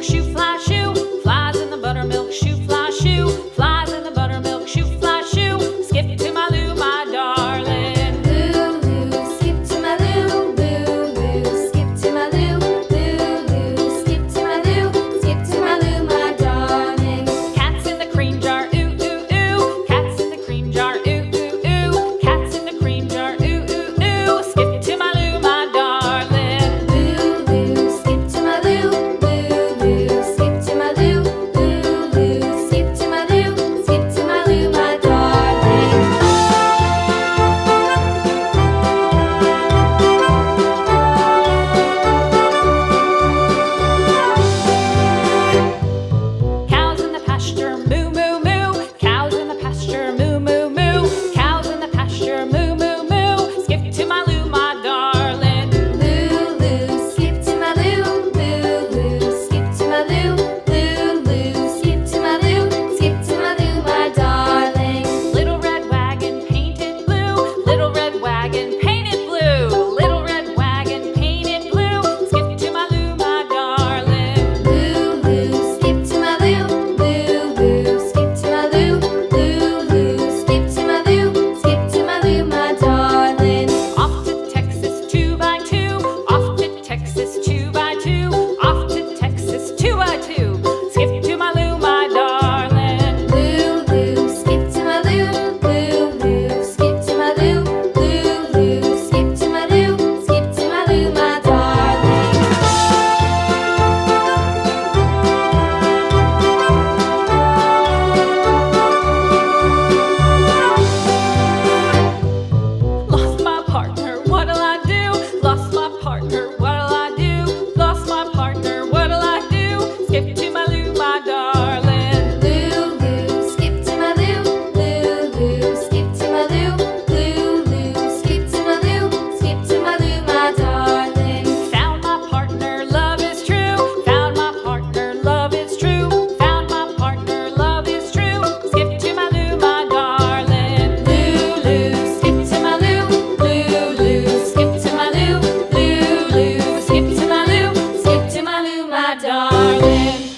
buttermilk shoe, fly shoe. Flies in the buttermilk shoe, fly shoe. Flies in the buttermilk shoe, fly shoe. Skip to my Lou, my darling. Lou, skip to my Lou, Lou, skip to my Lou, Lou, skip to my Lou, skip to my Lou, my darling. Cats in the cream jar, ooh, ooh, ooh. Cats in the cream jar, ooh, ooh, ooh. Cats in the cream jar, ooh, ooh, ooh. Skip to my Lou, my darling. Lou, skip to my Lou, Lou, skip to my Lou, Lou, skip to my Lou, skip to my Lou, my darling. Cows in the pasture, moo, moo, moo. Cows in the pasture, moo, moo, moo. Cows in the pasture, moo, moo, moo. Skip to my Lou, my darling. Lou, skip to my Lou, Lou, skip to my Lou, Lou, skip to my Lou, skip to my Lou, my darling. Little red wagon painted blue. Little red wagon painted blue. Little red wagon painted blue. Skip to my Lou, my darling. Lou, skip to my Lou, Lou, skip to my Lou, Lou, skip to my Lou, skip to my Lou, my darling. Off to Texas 2x2. Off to Texas 2x2. Off to Texas 2x2. Skip to my Lou, my darling. Lou, skip to my Lou, Lou, skip to my Lou, Lou, skip to my Lou, skip to my Lou, my darling. Lost my partner, what'll I do? Lost my partner, what'll I do? Lost my partner, what'll I do? Skip to my Lou, my darling. Lou, skip to my Lou, Lou, skip to my Lou, Lou, skip to my Lou, skip to my Lou, my darling. Found my partner, love is true. Found my partner, love is true. Found my partner, love is true. Skip to my Lou, my darling. Lou, skip to my Lou, Lou, skip to my Lou, Lou, skip to my Lou, skip to my Lou, my darling.